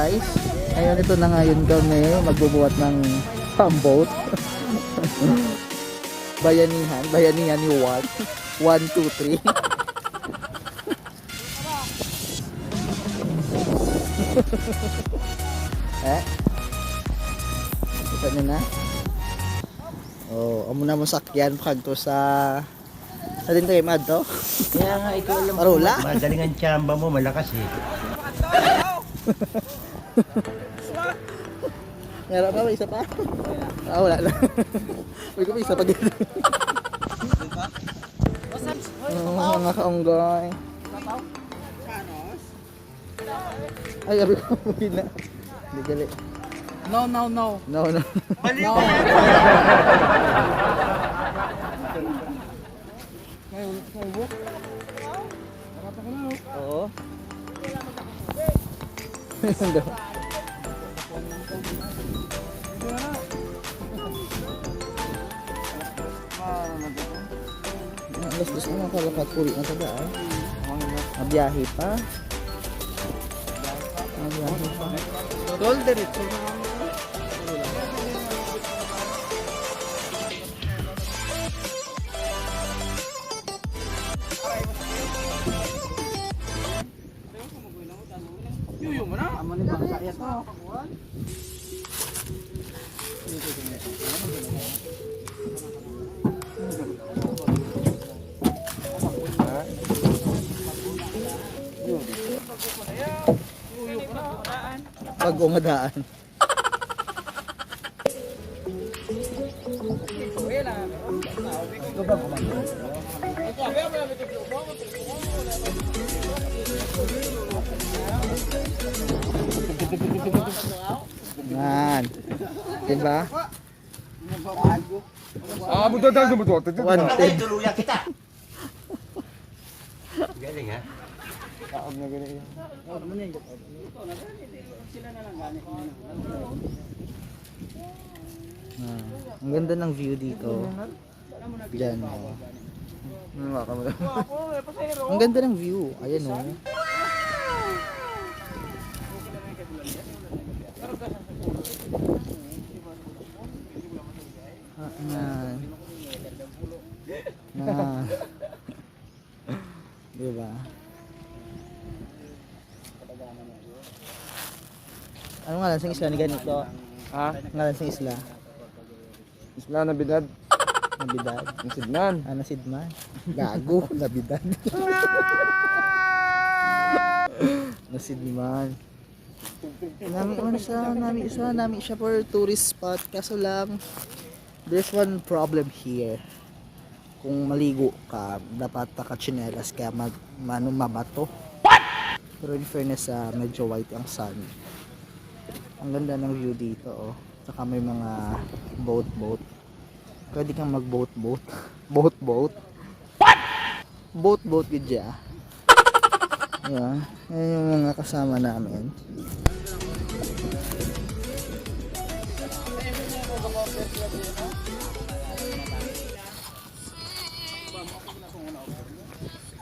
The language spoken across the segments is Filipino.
guys. Ngayon ito na ngayon kami magbubuhat ng pamboat. Bayanihan ni Ward. 1, 2, 3. Kita nyo na. Oh, amo na mo sakyan pagto sa din tayo mad to. Kaya nga ikaw alam Marula. Madaling ang tsamba mo, malakas eh. Meron pa ba isa pa? Ah, wala na. Uy, ko pa isa pa dito. Oh, mga kaunggay. Ay, sabi ko, hindi na. Hindi gali. No. No. No. Oo. Alas-alas na nakalapat uli na taga ah. Mabiyahe pa. Mabiyahe pa. Golden ito. Yuyo mo na. Amo ni bangsa ya to. Pag umadaan. Yan. Diba? Ah, buto daw sa buto. Wanted. Tuluyan kita. Galing ha? Ang ganda ng view dito. Diyan. Oh. Ang ganda ng view. Ayan oh. Yan. Yan. Diba? Ano nga lang sa isla ni ganito? Ha? Ngalan sa isla? Isla na bidad. Nabidad. Nasidnan. Nasidman. Gago. Nabidad. Nasidman. Nami siya for tourist spot. Kaso lang, there's one problem here. Kung maligo ka, dapat naka-chinelas kaya mabato. Pero in fairness, medyo white ang sun. Ang ganda ng view dito, oh. Saka may mga boat. Pwede kang mag-boat. Boat. Boat gidya. Ayan. Ayan yung mga kasama namin.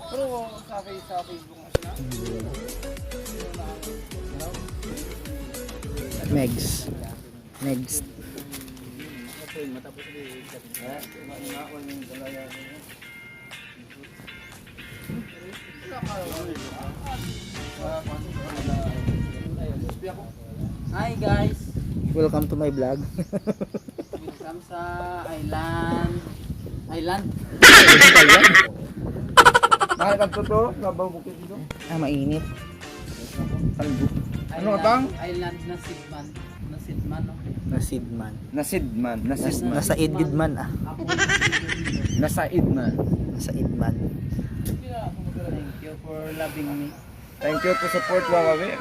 Pero sa Facebook mo sila. Megs. Hi guys. Welcome to my vlog. Welcome sa Island. Bakit ang totoo? Labaw bukid dito. Mainit. Ano bang? Island na Sidman, no? Nasidman. Nasidman. Nasa Idman ah. Nasaidman. Nasa Idman. Thank you for loving me. Thank you to support Wawawi.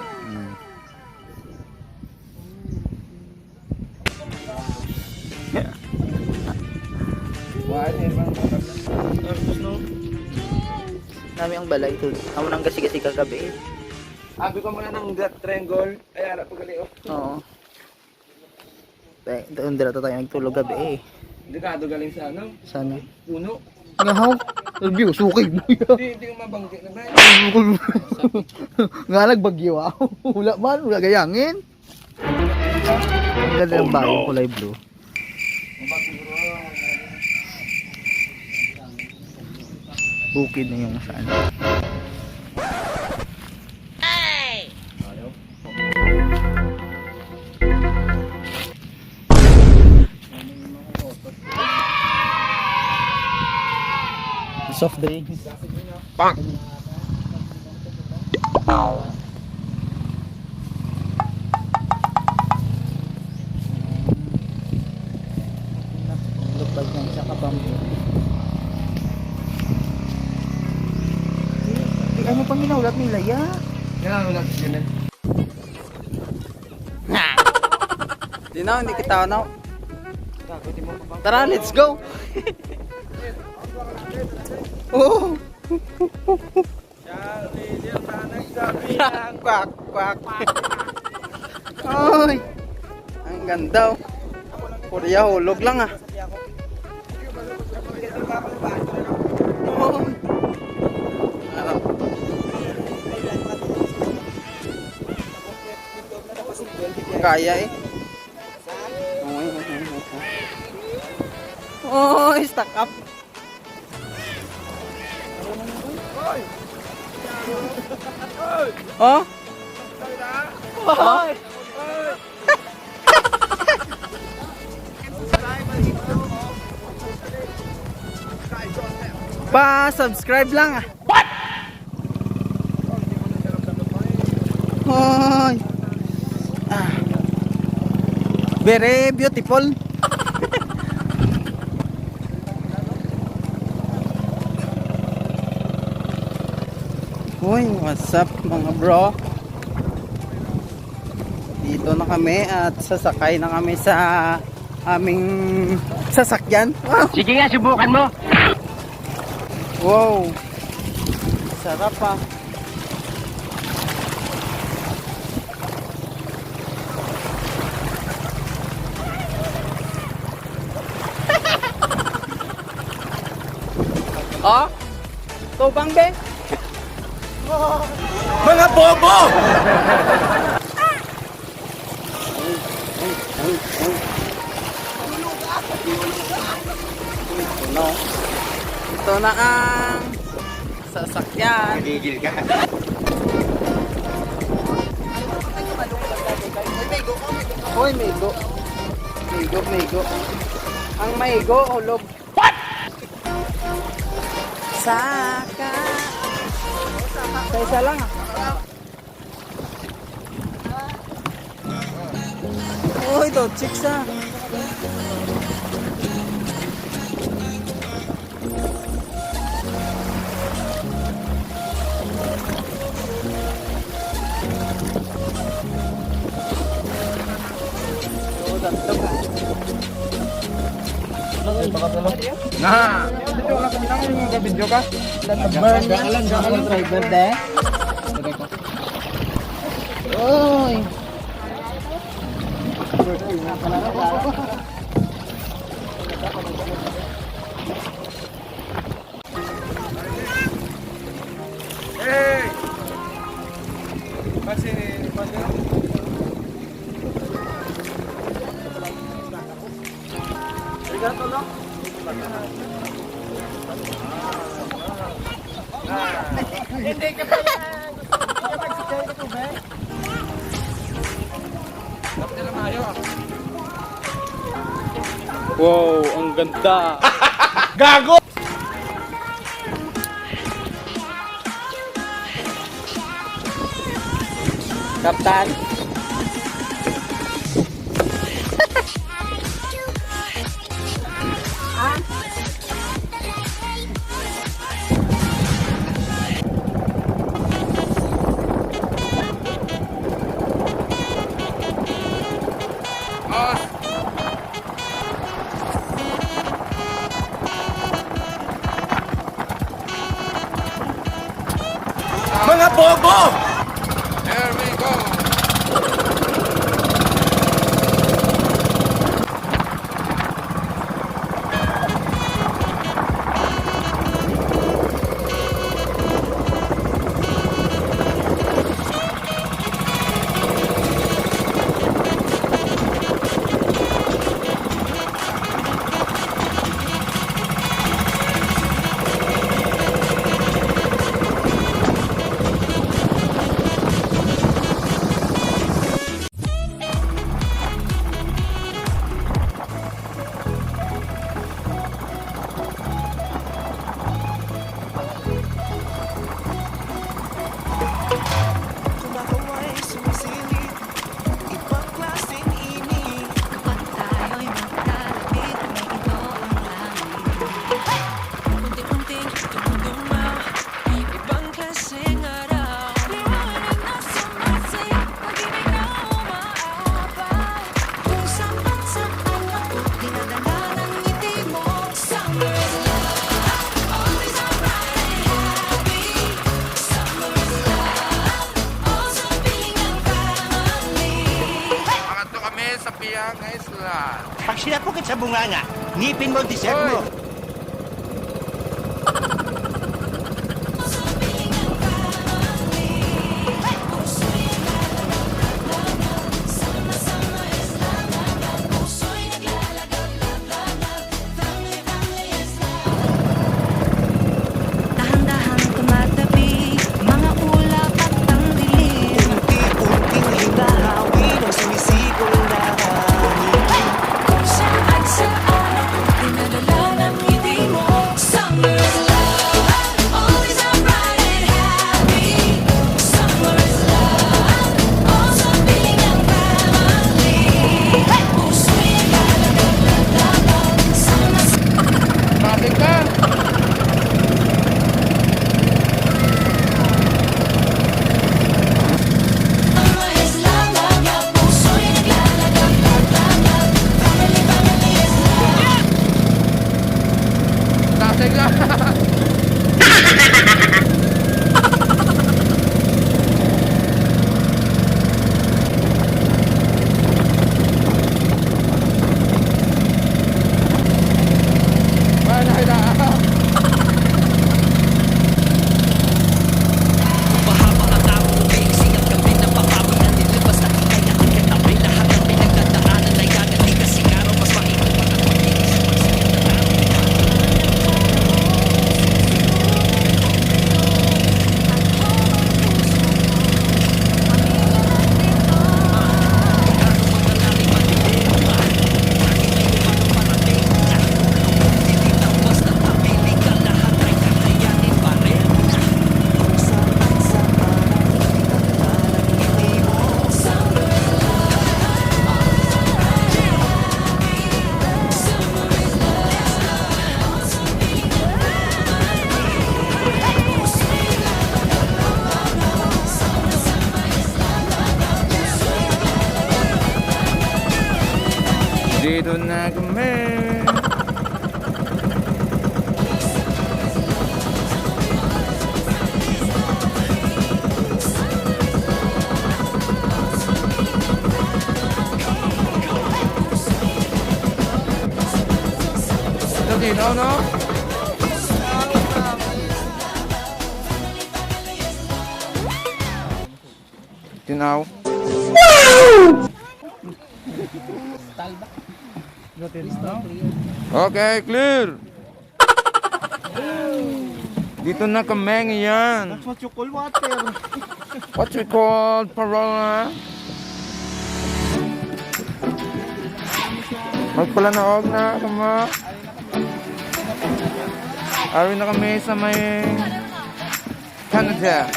Nami ang balay ito. Amo nang gasi-gasi kagabi. Abi ko muna ng triangle. Ay, harap ko gali. Oo. Doon dito tayo nagtulog gabi eh. Delikado galing sa ano? Sana. Puno. Ngahaw. Review, sukay mo yan. Hindi ko mabanggi. Nga nagbagyo ako. Wala man, wala gayangin. Ang ganda ng bagong kulay blue. Bukid na yung saan. Soft drinks. Lupag ng isa ka bang ano pang ginaulat nila ya? Yan, wala ko yun. Di na, hindi kita ano. Tara, let's go. Oh. Kwak, kwak. Ay. Ang ganda. Oh. Korea hulog lang ah. Oh. Ano? Kaya eh. Oh, stuck up. Oh? Oh? Pa-subscribe lang ah. What? Hoy. Ah. Very beautiful. Uy, what's up mga bro? Dito na kami at sasakay na kami sa aming sasakyan. Wow. Sige nga, subukan mo. Wow. Sarap ah. Oh? Tubang be? Mga bobo! Ito na ang sasakyan. Nagigil ka. Hoy, maigo. Maigo, maigo. Ang maigo, hulog. What? Saka. Isa lang ah. Oh, ito, chicks ah. Oh, dantog ah. Nah, dito lang kami nang yung video ka. Galang driver de. Oy. Hey! Pasi. Hindi ka pa yan. Wow, ang ganda. Gago! Kaptan. Mga bobo! There we go. tumingin sa bunganga. Ngipin mo, deserve mo. Dahan-dahan tumatabi, mga ulap at ang dilim. Unti-unting hinahawi ng sumisikol na hangin. Kung saan dinadala ng ngiti mo. Summer is love, always so bright and happy. Summer is love, also feeling ang family. Puso'y naglalaglag, sama Matik ka. Summer is love, love, love. Puso'y naglalaglag, love, love, love. Family, family is love. Matik ka. Mana kita? Dito na kami. Ito dito, no? Tinaw. Okay, clear. Dito na kami ngayon. What you call water? What we call parola. Magpalanaog na kama. Ari na kami sa may Canada.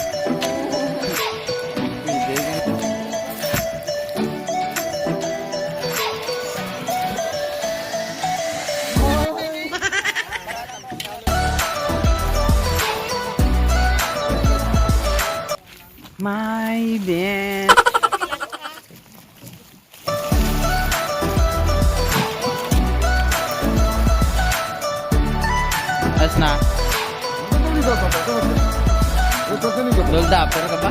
My bed. Ayos na. Hold up, pero ka ba?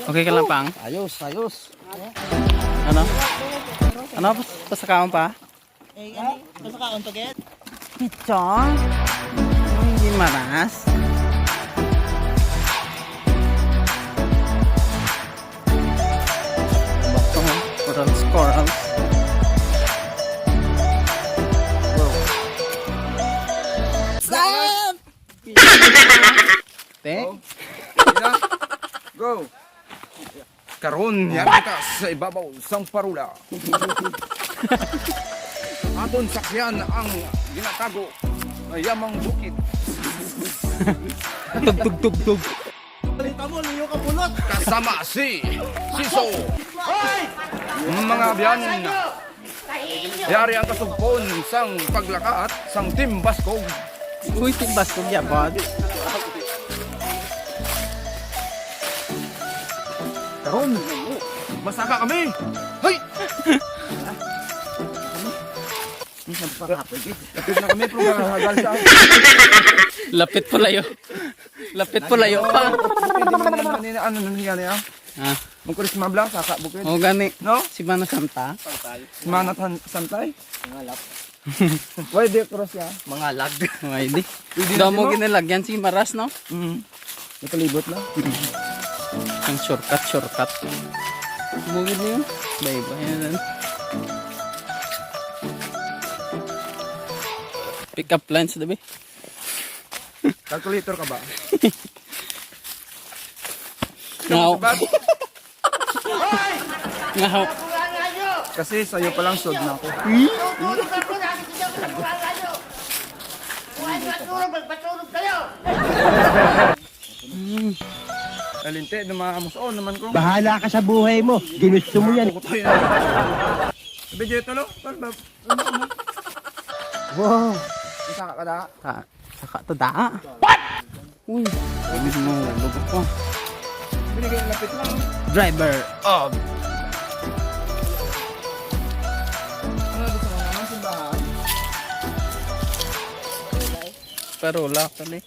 Okay ka lang, Pang? Ayos, ayos. Ano? Ano? Pasakaon pa? Ito? Hindi maras. Bato, corals, corals. Stop! Te? Go. Karon yan kita sa ibabaw sang parula. Aton sakyan ang ginatago na yamang bukid. Tug, tug, tug, tug. Kasama si Siso. Mga biyan. Yari ang kasugpon sang paglakat sang Team Baskog. Uy, timbas ko niya, bud. Karon, masaka kami. Hay! Lapit na kami pero hagal sa Lapit po layo. Lapit po layo pa. Pwede man ano nangyari ah? Ah. Mungkulis mabla, saka bukid. O gani. No? Si Mano Santa. Manat santay. Why di cross ya? Mga lag. Okay, di. Pwede Daw na mo mo? ginilagyan si Maras, no? Nakalibot lang. Ang shortcut. Bugid niyo. Bye-bye na lang. Pick up lines, diba? Calculator ka ba? Ngaw. Ngaw. Kasi sa'yo palang sod na ako. Alinte, dumamamuson naman ko. Bahala ka sa buhay mo. Ginusto mo yan. Sabi dito talo, talo. Wow. Isa ka kada. Saka to daa. What? Uy. Sabi mo, lugo ko. Binigay ng lapit lang. Driver of. Ano gusto mo naman simbahan? Pero wala pala.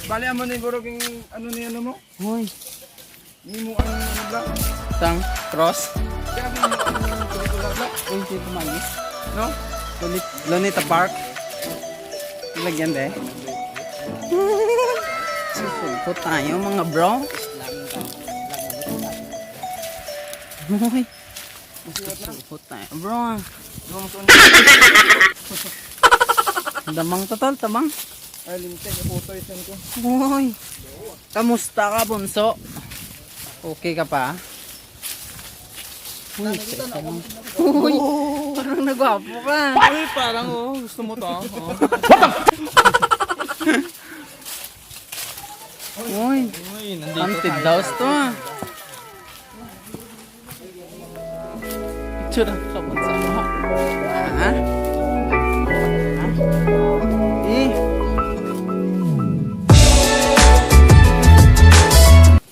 Bali mo ni Guro king ano ni ano mo? Uy. Ni mo ano ba? Sang cross. Kaya ni mo ano pelikula ba? Uy, si Tumagis. No? Lunita Park. Lagyan de. Susulpo tayo mga bro. Uy. Susulpo tayo bro. Damang total, tamang. Alinte, photo isan ko. Uy. Kamusta ka, bunso? Okay ka pa? Uy, teka lang. Uy, parang nagwapo ka. Uy, parang gusto mo to. Uy, haunted house to ah. Picture ka mo sa mo. Ha? Eh.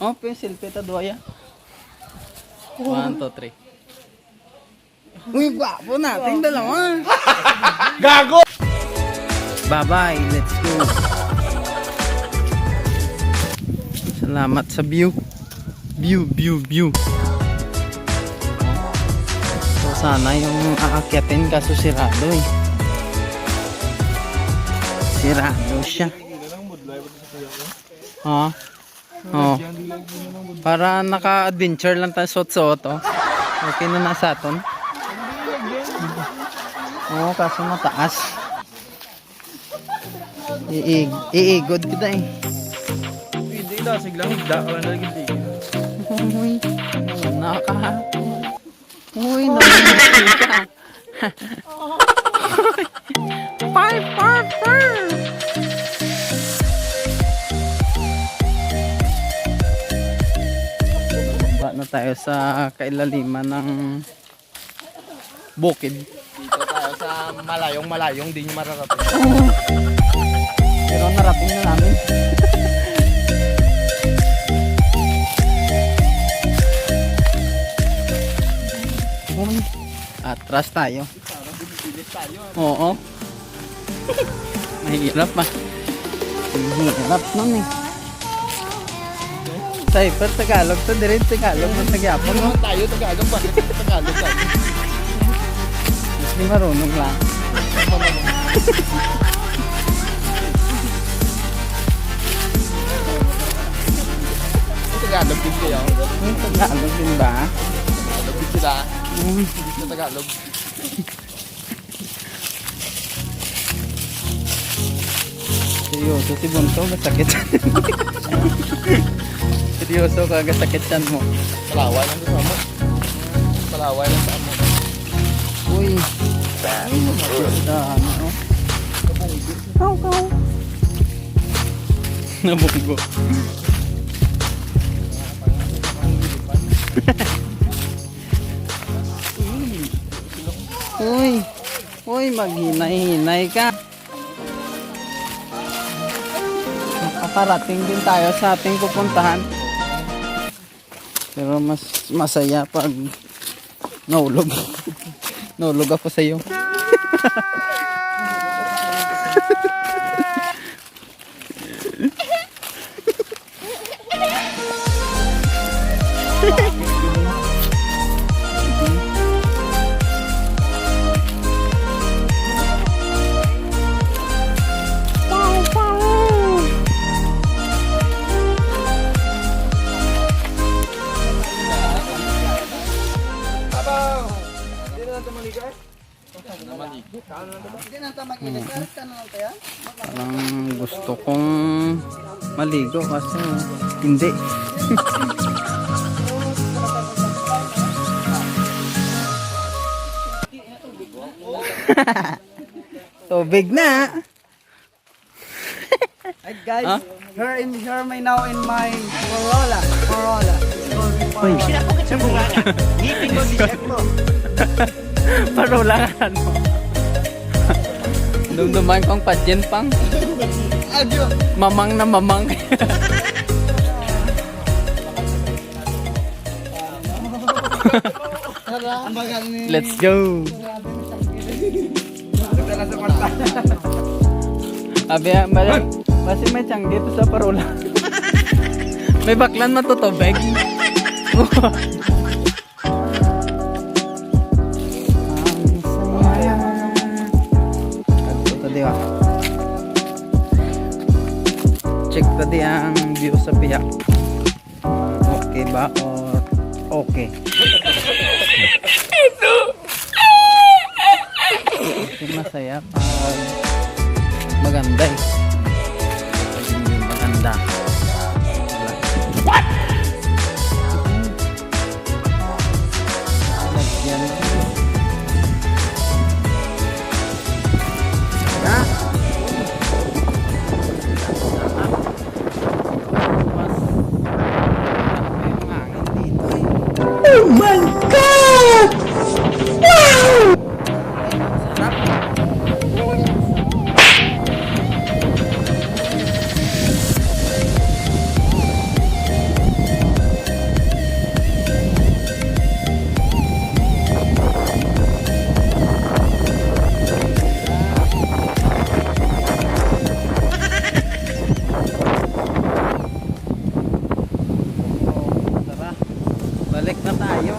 Oh, pencil, peta doya. 1, 2, 3. Uy, gwapo nating dalawa. Gago! Bye-bye, let's go. Salamat sa view. View. So sana yung aakyatin kaso sirado eh. Sirado siya. Ha? Oh. Para naka-adventure lang tayo suot-suot oh. Okay na nasa aton. Oo, kaso mataas. Iigod kita eh. Hindi daw siglang higda ka lang lagi. Uy, Uy, nakahuli ka. Par. Ba na tayo sa kailaliman ng bukid. Dito tayo sa malayong di nyo mararating. Pero narating na namin. Uy, atras tayo. Oo. Mahirap pa. Mahirap nun eh. Cypher Tagalog to, direct Tagalog ng Tagyapon no? Tayo Tagalog, bakit Tagalog tayo? Mas di marunong lang. Tagalog din kayo. Uy, Tagalog din ba? Tagalog din sila. Uy, Sa Tagalog. seryoso si Bunto, gasakit. Seryoso ka, gasakit yan mo. Palaway lang sa mo. Palaway lang sa mo. Uy, basta ano, oh. Kaw. Nabunggo. Uy, maghinay-hinay ka. Makakarating din tayo sa ating pupuntahan. Pero mas masaya pag naulog. Naulog ako sa iyo. Hindi na ito mag-init. Karat ka na lang kaya? Parang gusto kong maligo kasi hindi. Tubig na. Alright guys, Huh? here may now in my Corolla. Uy. Parulangan mo. Dumduman kong padyan pang. Adyo. Mamang na mamang. Ang bagal ni... Let's go. Abi, basi may tiyang dito sa parola. May baklan matutubig. Ito tadi ah. Check tadi ang view sa piyak. Okay ba or okay? Kasi masaya pag maganda eh. Pag hindi maganda. What? Lagyan. Ha? Mas may mga hangin dito eh. Oh my God! Wow! Sarap. Tara, balik na tayo.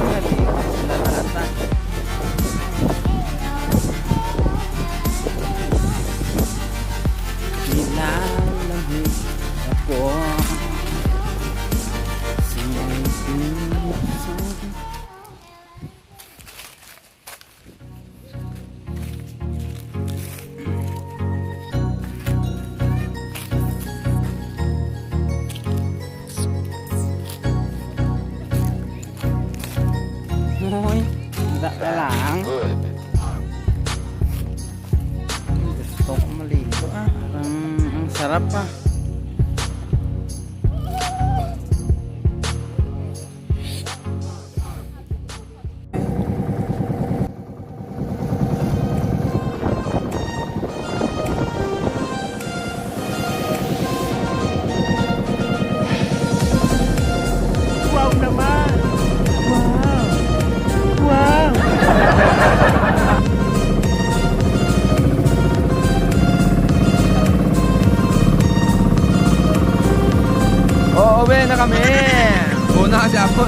Naligo sila lahat na. Nilalamig ako. Hoy, hindi ka lang. Gusto ko maligo ah. Ang sarap ah. Wow naman! Wow! Wow! Oo, uwi na kami. Una kasi ako.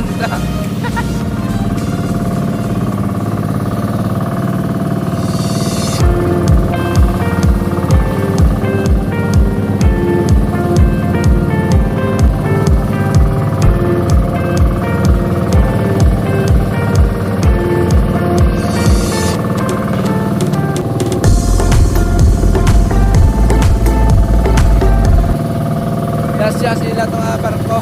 Kasya sila itong barko.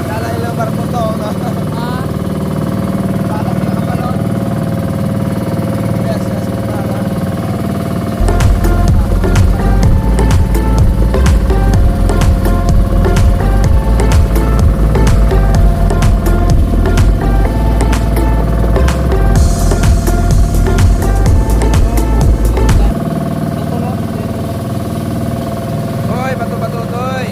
Kala ilang barko to. Kala sila kapalon. Yes, kala. Hoy, bato-bato, toy.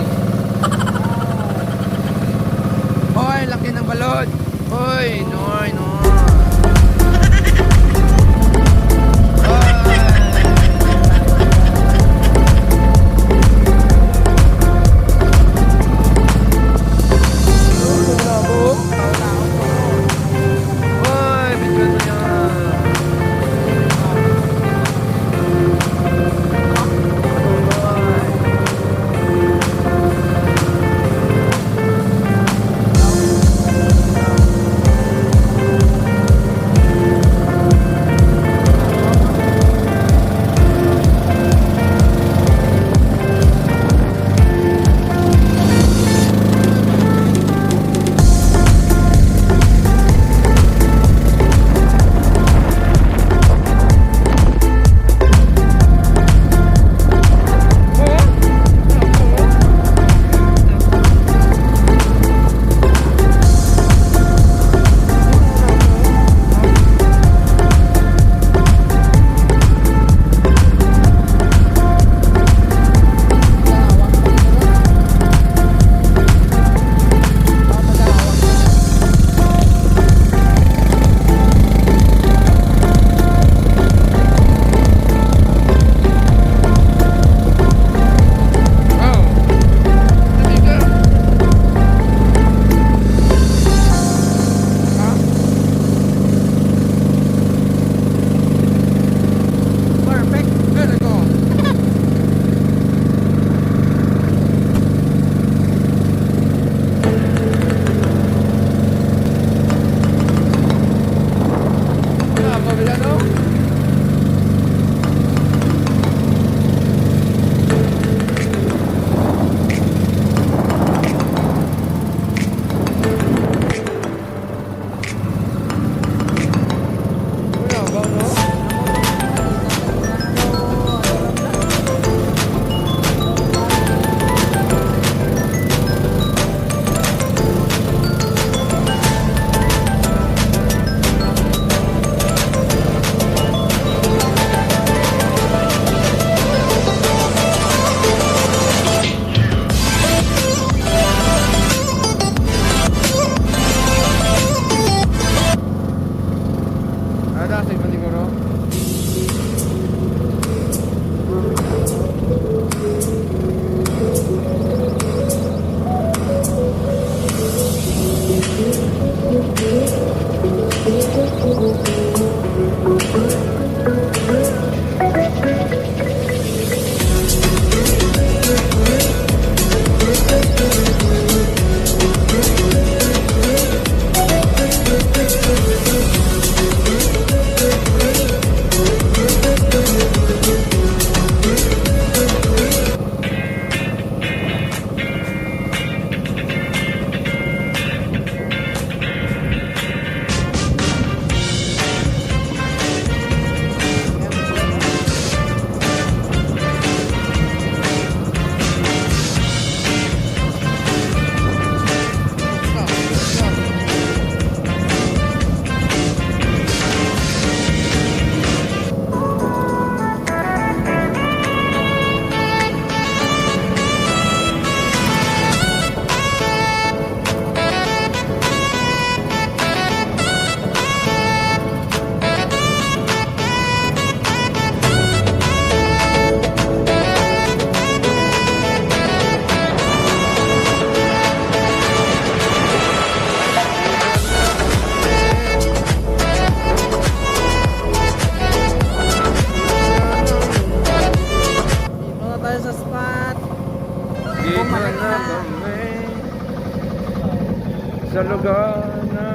sa lugar na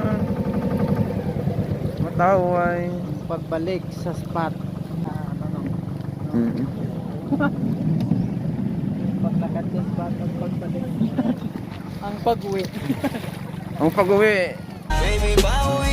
mataway. Pagbalik sa spot. Paglakad sa spot at pagbalik. Ang pag-uwi. Ang pag-uwi. Baby, bawi